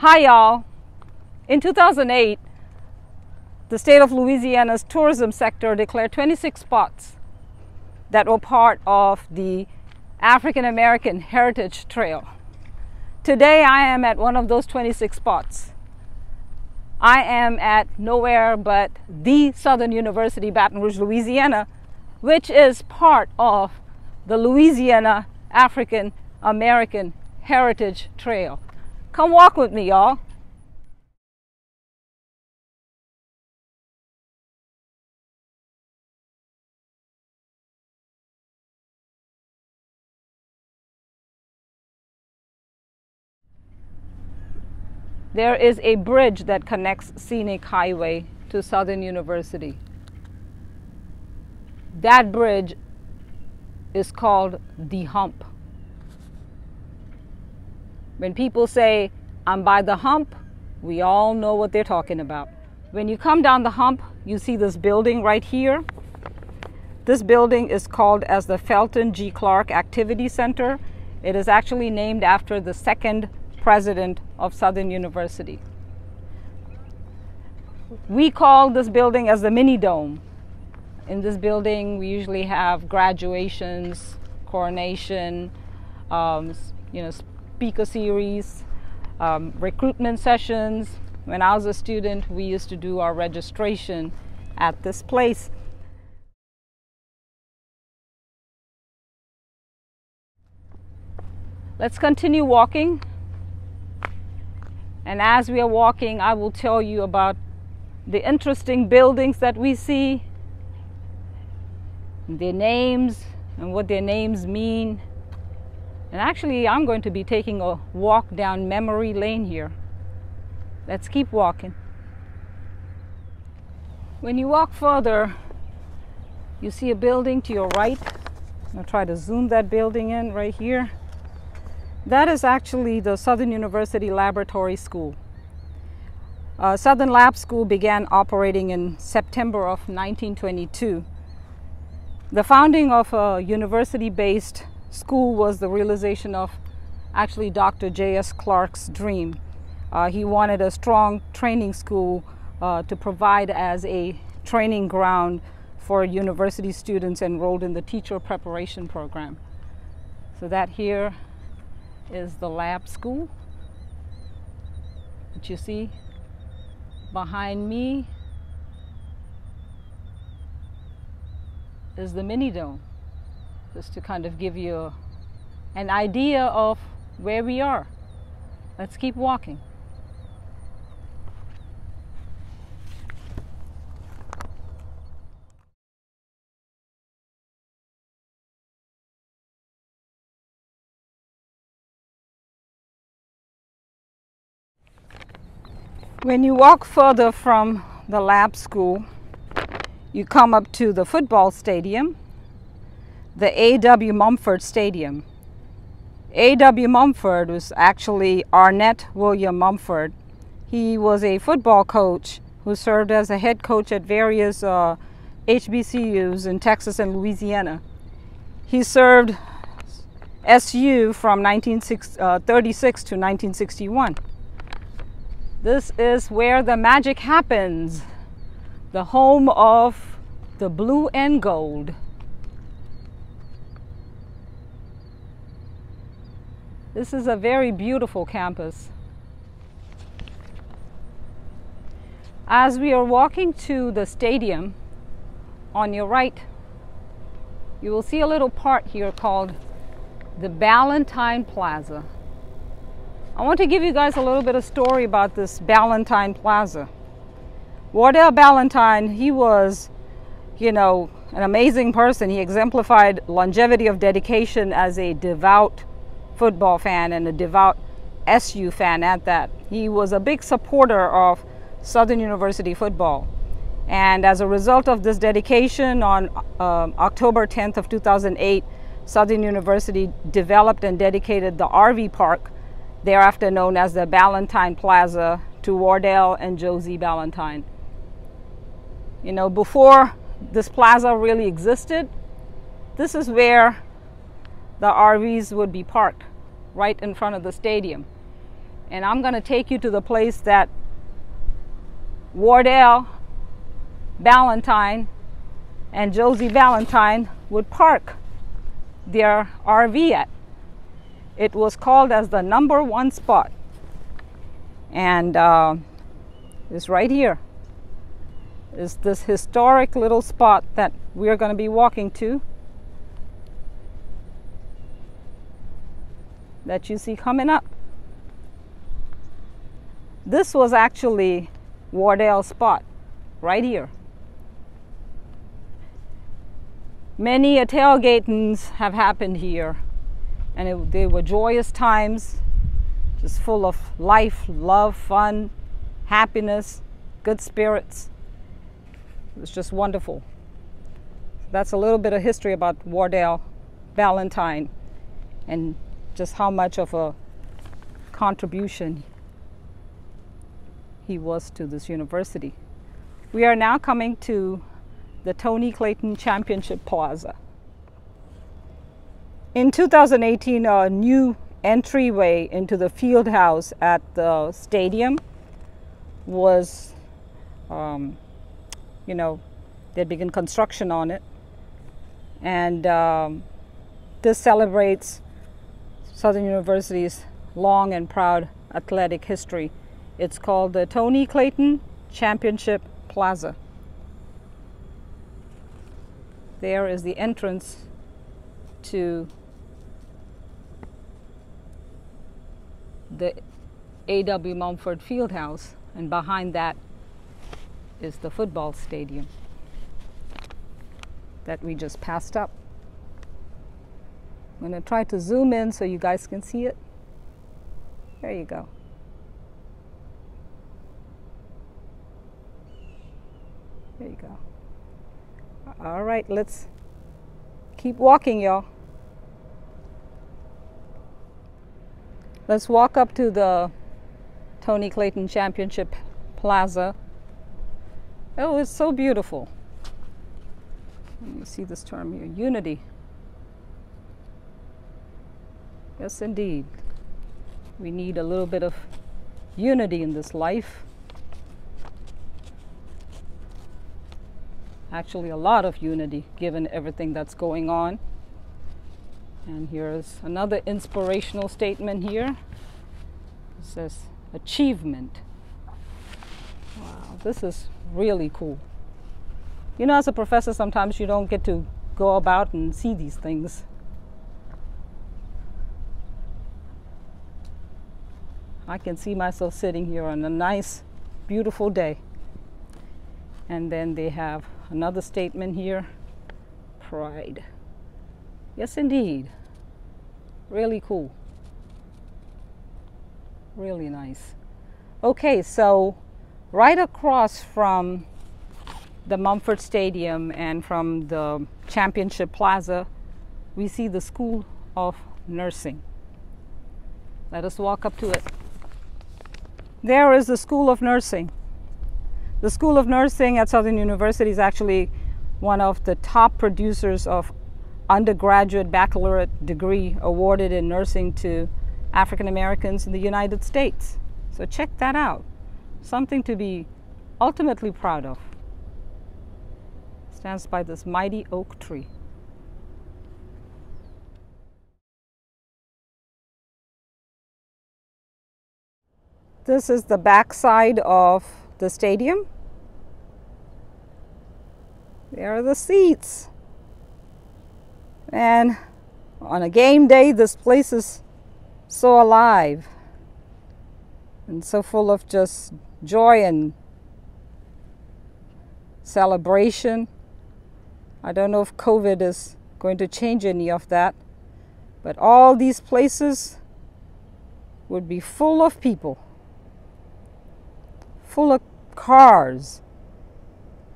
Hi y'all. In 2008, the state of Louisiana's tourism sector declared 26 spots that were part of the African American Heritage Trail. Today I am at one of those 26 spots. I am at nowhere but the Southern University, Baton Rouge, Louisiana, which is part of the Louisiana African American Heritage Trail. Come walk with me, y'all. There is a bridge that connects Scenic Highway to Southern University. That bridge is called the Hump. When people say, "I'm by the hump," we all know what they're talking about. When you come down the hump, you see this building right here. This building is called as the Felton G. Clark Activity Center. It is actually named after the second president of Southern University. We call this building as the mini dome. In this building, we usually have graduations, coronation, speaker series, recruitment sessions. When I was a student, we used to do our registration at this place. Let's continue walking. And as we are walking, I will tell you about the interesting buildings that we see, their names and what their names mean. And actually, I'm going to be taking a walk down memory lane here. Let's keep walking. When you walk further, you see a building to your right. I'll try to zoom that building in right here. That is actually the Southern University Laboratory School. Southern Lab School began operating in September of 1922. The founding of a university-based school was the realization of actually Dr. J.S. Clark's dream. He wanted a strong training school to provide as a training ground for university students enrolled in the teacher preparation program. So that here is the lab school that you see behind me is the mini dome, just to kind of give you an idea of where we are. Let's keep walking. When you walk further from the lab school, you come up to the football stadium, the A.W. Mumford Stadium. A.W. Mumford was actually Arnett William Mumford. He was a football coach who served as a head coach at various HBCUs in Texas and Louisiana. He served SU from 1936 to 1961. This is where the magic happens, the home of the blue and gold. This is a very beautiful campus. As we are walking to the stadium, on your right, you will see a little part here called the Ballantyne Plaza. I want to give you guys a little bit of story about this Ballantyne Plaza. Wardell Ballantyne, he was, an amazing person. He exemplified longevity of dedication as a devout football fan and a devout SU fan at that. He was a big supporter of Southern University football. And as a result of this dedication, on October 10th of 2008, Southern University developed and dedicated the RV park, thereafter known as the Ballantyne Plaza, to Wardell and Josie Ballantyne. Before this plaza really existed, this is where the RVs would be parked, right in front of the stadium. And I'm going to take you to the place that Wardell Ballantyne and Josie Ballantyne would park their RV at. It was called as the #1 spot, and it's right here. Is this historic little spot that we're going to be walking to, that you see coming up. This was actually Wardell's spot right here. Many a tailgatings have happened here, and they were joyous times, just full of life, love, fun, happiness, good spirits. It was just wonderful. That's a little bit of history about Wardell Ballantyne and just how much of a contribution he was to this university. We are now coming to the Tony Clayton Championship Plaza. In 2018, a new entryway into the field house at the stadium was, they began construction on it. And this celebrates Southern University's long and proud athletic history. It's called the Tony Clayton Championship Plaza. There is the entrance to the A.W. Mumford Fieldhouse, and behind that is the football stadium that we just passed up. I'm going to try to zoom in so you guys can see it. There you go. There you go. All right, let's keep walking, y'all. Let's walk up to the Tony Clayton Championship Plaza. Oh, it's so beautiful. Let me see this term here, unity. Yes, indeed. We need a little bit of unity in this life. Actually, a lot of unity, given everything that's going on. And here's another inspirational statement here. It says, achievement. Wow, this is really cool. You know, as a professor, sometimes you don't get to go about and see these things. I can see myself sitting here on a nice, beautiful day. And then they have another statement here, pride. Yes, indeed. Really cool. Really nice. Okay, so right across from the Mumford Stadium and from the Championship Plaza, we see the School of Nursing. Let us walk up to it. There is the School of Nursing. The School of Nursing at Southern University is actually one of the top producers of undergraduate baccalaureate degree awarded in nursing to African Americans in the United States. So check that out. Something to be ultimately proud of. Stands by this mighty oak tree. This is the backside of the stadium. There are the seats. And on a game day, this place is so alive and so full of just joy and celebration. I don't know if COVID is going to change any of that, but all these places would be full of people, full of cars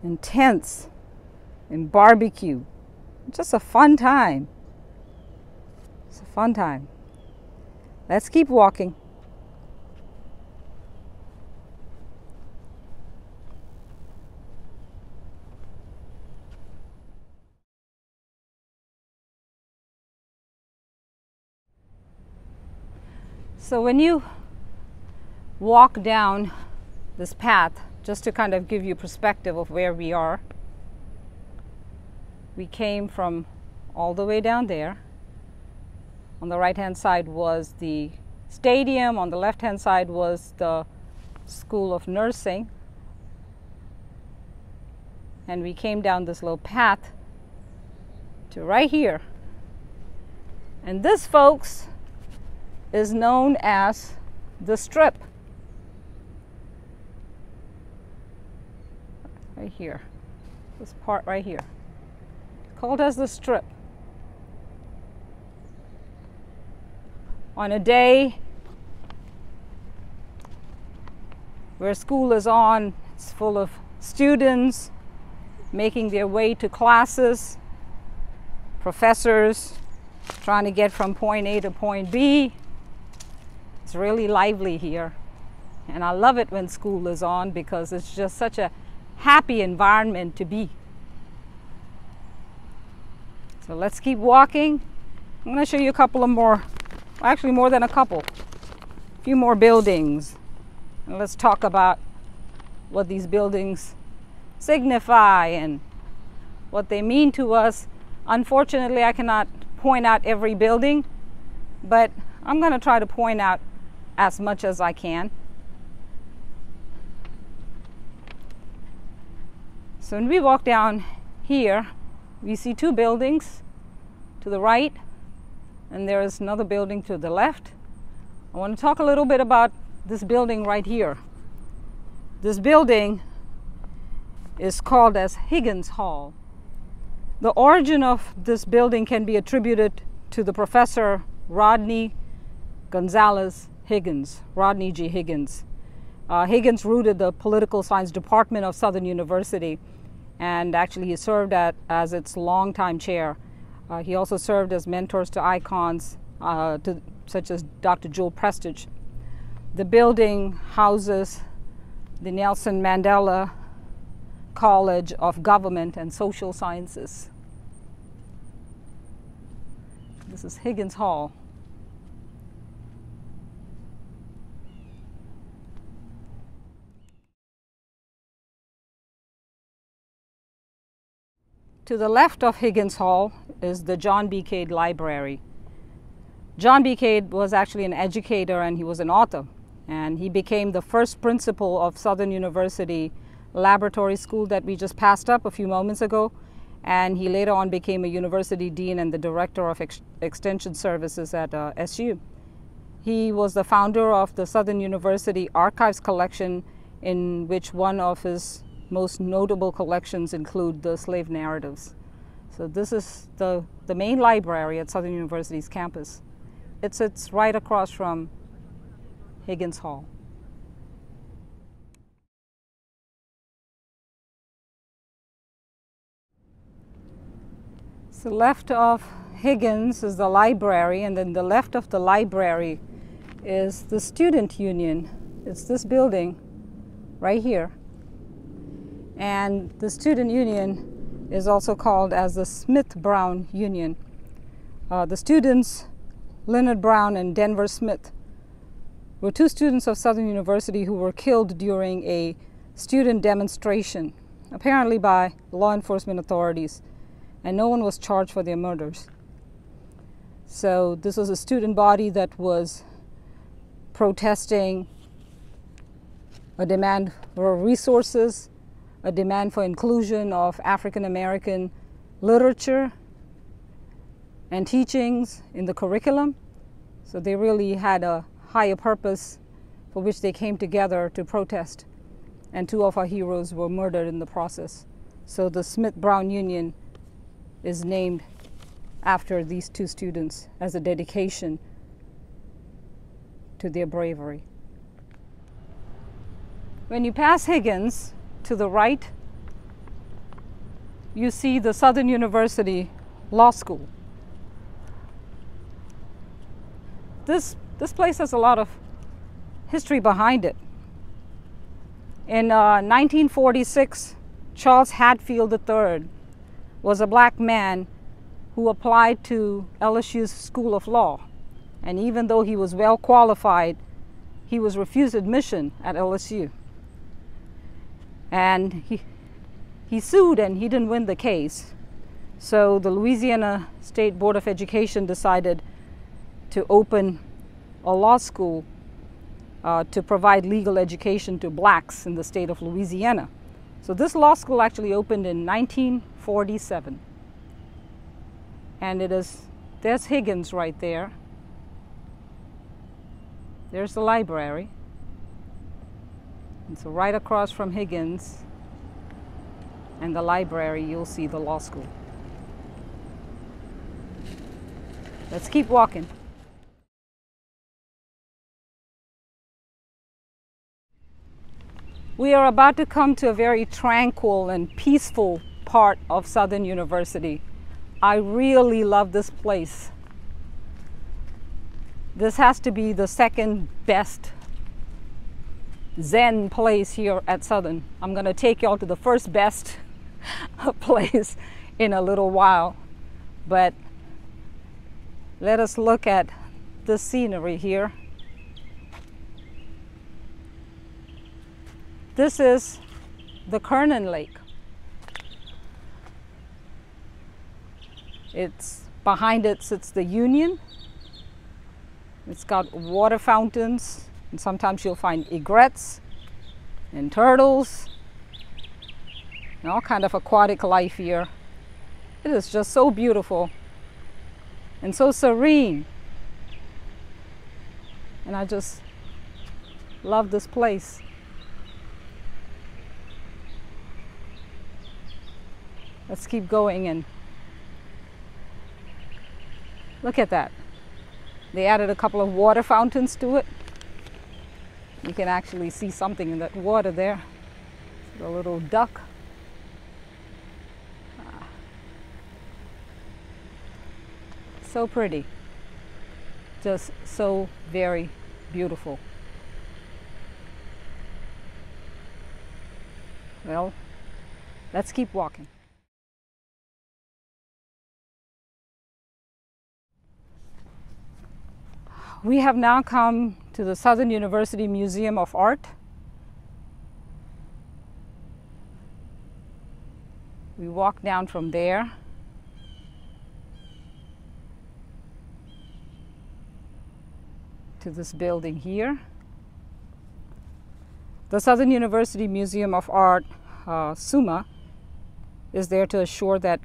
and tents and barbecue. Just a fun time. It's a fun time. Let's keep walking. So when you walk down this path just to kind of give you perspective of where we are. We came from all the way down there. On the right hand side was the stadium, on the left hand side was the School of Nursing, and we came down this little path to right here. And this, folks, is known as the Strip. Right here, this part right here, called as the Strip. On a day where school is on, it's full of students making their way to classes, professors trying to get from point A to point B. It's really lively here, and I love it when school is on because it's just such a happy environment to be. So let's keep walking. I'm going to show you a couple of more, actually more than a couple, a few more buildings. And let's talk about what these buildings signify and what they mean to us. Unfortunately, I cannot point out every building, but I'm going to try to point out as much as I can. So when we walk down here, we see two buildings to the right, and there is another building to the left. I want to talk a little bit about this building right here. This building is called as Higgins Hall. The origin of this building can be attributed to the professor Rodney Gonzalez Higgins, Rodney G. Higgins. Higgins rooted the political science department of Southern University, and actually he served as its longtime chair. He also served as mentors to icons such as Dr. Joel Prestige. The building houses the Nelson Mandela College of Government and Social Sciences. This is Higgins Hall. To the left of Higgins Hall is the John B. Cade Library. John B. Cade was actually an educator and he was an author, and he became the first principal of Southern University Laboratory School that we just passed up a few moments ago, and he later on became a university dean and the director of extension services at SU. He was the founder of the Southern University Archives collection, in which one of his most notable collections include the slave narratives. So this is the main library at Southern University's campus. It sits right across from Higgins Hall. So left of Higgins is the library, and then the left of the library is the student union. It's this building right here. And the student union is also called as the Smith-Brown Union. The students, Leonard Brown and Denver Smith, were two students of Southern University who were killed during a student demonstration, apparently by law enforcement authorities, and no one was charged for their murders. So this was a student body that was protesting a demand for resources, a demand for inclusion of African American literature and teachings in the curriculum. So they really had a higher purpose for which they came together to protest. And two of our heroes were murdered in the process. So the Smith-Brown Union is named after these two students as a dedication to their bravery. When you pass Higgins, to the right, you see the Southern University Law School. This place has a lot of history behind it. In 1946, Charles Hatfield III was a black man who applied to LSU's School of Law. And even though he was well qualified he was refused admission at LSU. And he sued and he didn't win the case. So the Louisiana State Board of Education decided to open a law school to provide legal education to blacks in the state of Louisiana. So this law school actually opened in 1947. And there's Higgins right there. There's the library. And so right across from Higgins and the library, you'll see the law school. Let's keep walking. We are about to come to a very tranquil and peaceful part of Southern University. I really love this place. This has to be the second best Zen place here at Southern. I'm going to take y'all to the first best place in a little while. But let us look at the scenery here. This is the Kernan Lake. Behind it sits the Union. It's got water fountains, and sometimes you'll find egrets and turtles and all kind of aquatic life here. It is just so beautiful and so serene. And I just love this place. Let's keep going and look at that. They added a couple of water fountains to it. You can actually see something in that water there. The little duck. So pretty. Just so very beautiful. Well, let's keep walking. We have now come to the Southern University Museum of Art. We walk down from there. To this building here. The Southern University Museum of Art, SUMA, is there to assure that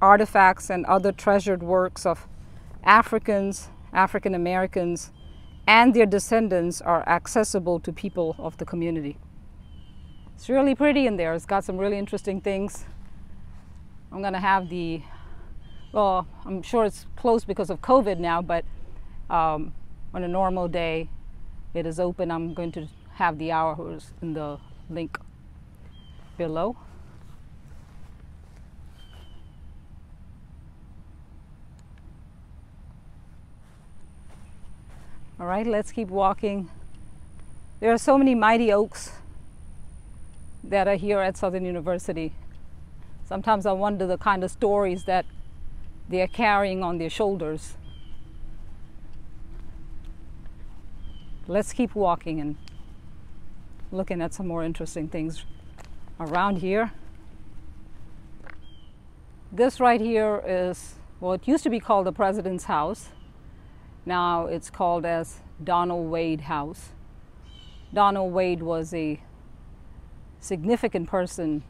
artifacts and other treasured works of Africans, African Americans, and their descendants are accessible to people of the community. It's really pretty in there. It's got some really interesting things. I'm going to have well, I'm sure it's closed because of COVID now, but on a normal day, it is open. I'm going to have the hours in the link below. All right, let's keep walking. There are so many mighty oaks that are here at Southern University. Sometimes I wonder the kind of stories that they are carrying on their shoulders. Let's keep walking and looking at some more interesting things around here. This right here is, well, it used to be called the President's House. Now it's called as Donald Wade House. Donald Wade was a significant person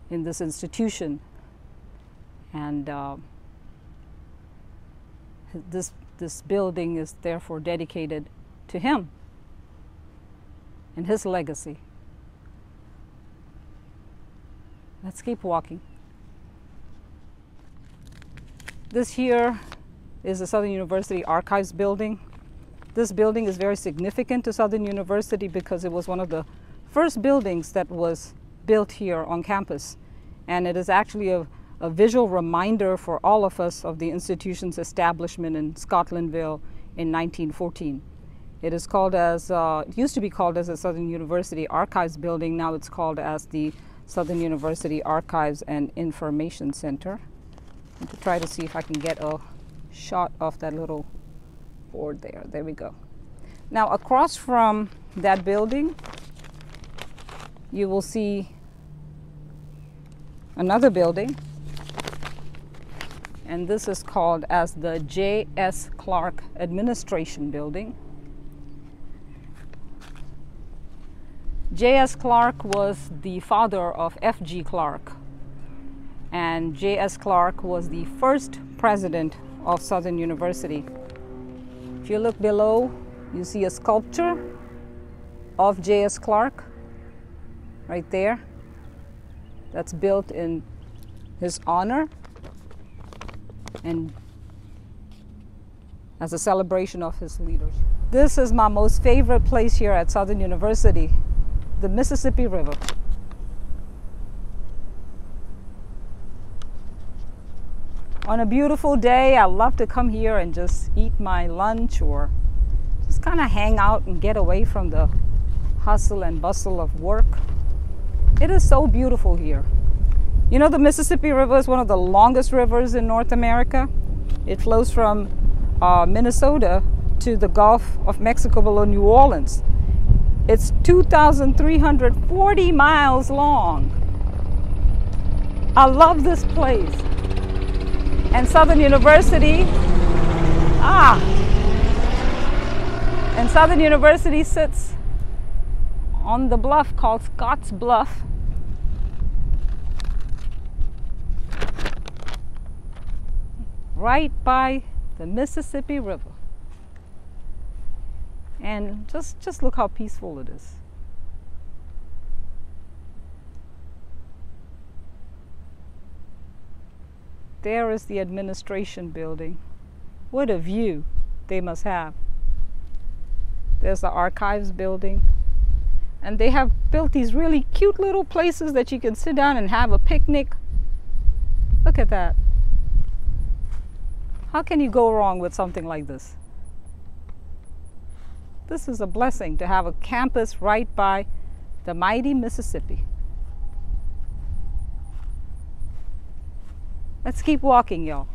in this institution, and this building is therefore dedicated to him and his legacy. Let's keep walking. This here is the Southern University Archives building. This building is very significant to Southern University because it was one of the first buildings that was built here on campus. And it is actually a visual reminder for all of us of the institution's establishment in Scotlandville in 1914. It is called as, it used to be called as the Southern University Archives building. Now it's called as the Southern University Archives and Information Center. To try to see if I can get a shot of that little board there. There we go. Now across from that building, you will see another building, and this is called as the J.S. Clark Administration Building. J.S. Clark was the father of F.G. Clark, and J.S. Clark was the first president of Southern University. If you look below, you see a sculpture of J.S. Clark right there. That's built in his honor and as a celebration of his leadership. This is my most favorite place here at Southern University, the Mississippi River. On a beautiful day, I love to come here and just eat my lunch or just kind of hang out and get away from the hustle and bustle of work. It is so beautiful here. You know, the Mississippi River is one of the longest rivers in North America. It flows from Minnesota to the Gulf of Mexico below New Orleans. It's 2,340 miles long. I love this place. And Southern University, and Southern University sits on the bluff called Scotts Bluff. Right by the Mississippi River. And just look how peaceful it is. There is the administration building. What a view they must have. There's the archives building. And they have built these really cute little places that you can sit down and have a picnic. Look at that. How can you go wrong with something like this? This is a blessing to have a campus right by the mighty Mississippi. Let's keep walking, y'all.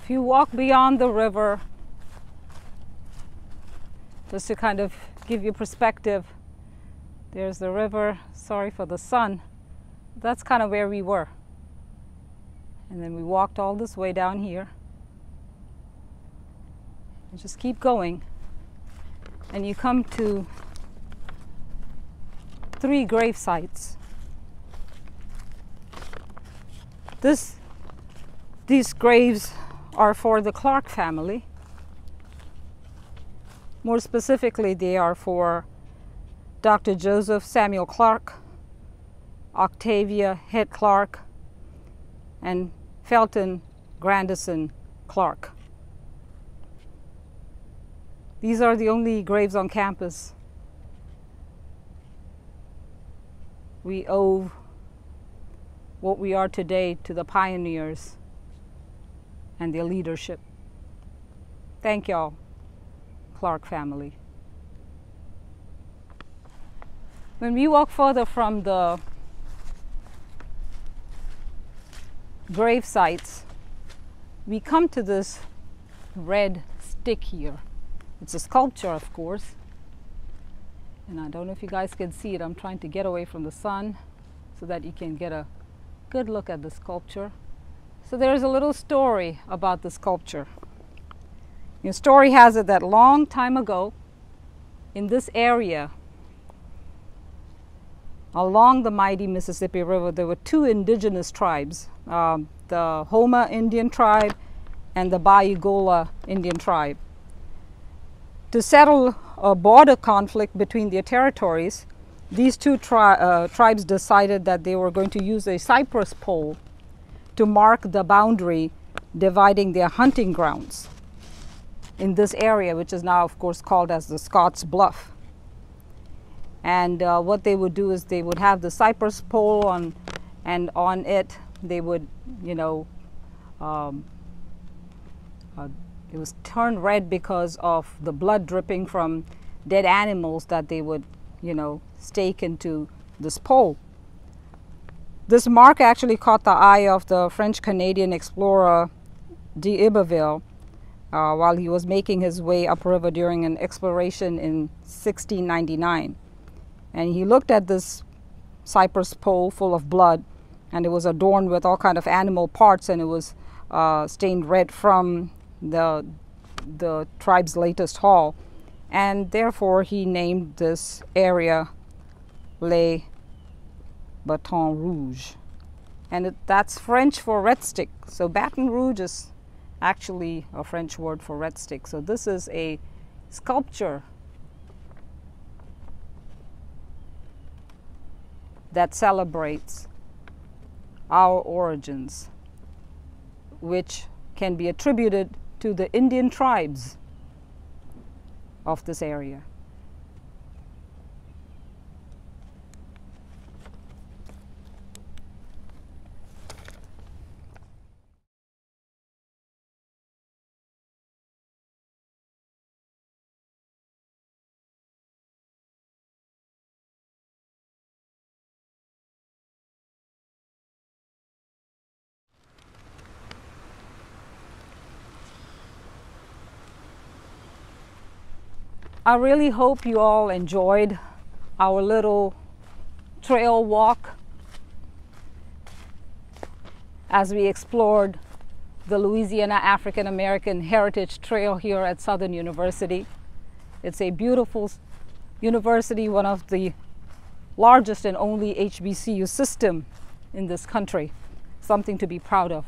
If you walk beyond the river, just to kind of give you perspective, there's the river. Sorry for the sun. That's kind of where we were. And then we walked all this way down here. And just keep going. And you come to 3 grave sites. These graves are for the Clark family. More specifically, they are for Dr. Joseph Samuel Clark, Octavia Head Clark, and Felton Grandison Clark. These are the only graves on campus. We owe what we are today to the pioneers and their leadership. Thank y'all, Clark family. When we walk further from the grave sites, we come to this red stick here. It's a sculpture, of course. And I don't know if you guys can see it. I'm trying to get away from the sun so that you can get a good look at the sculpture. So there's a little story about the sculpture. The story has it that long time ago, in this area, along the mighty Mississippi River, there were 2 indigenous tribes, the Houma Indian tribe and the Bayagola Indian tribe. To settle a border conflict between their territories, these 2 tribes decided that they were going to use a cypress pole to mark the boundary dividing their hunting grounds in this area, which is now, of course, called as the Scotts Bluff. And what they would do is they would have the cypress pole and on it they would, It was turned red because of the blood dripping from dead animals that they would, stake into this pole. This mark actually caught the eye of the French-Canadian explorer d'Iberville while he was making his way upriver during an exploration in 1699. And he looked at this cypress pole full of blood, and it was adorned with all kind of animal parts, and it was stained red from the tribe's latest haul. And therefore he named this area Les Baton Rouge. And that's French for red stick. So Baton Rouge is actually a French word for red stick. So this is a sculpture that celebrates our origins, which can be attributed to the Indian tribes of this area. I really hope you all enjoyed our little trail walk as we explored the Louisiana African American Heritage Trail here at Southern University. It's a beautiful university, one of the largest and only HBCU system in this country, something to be proud of.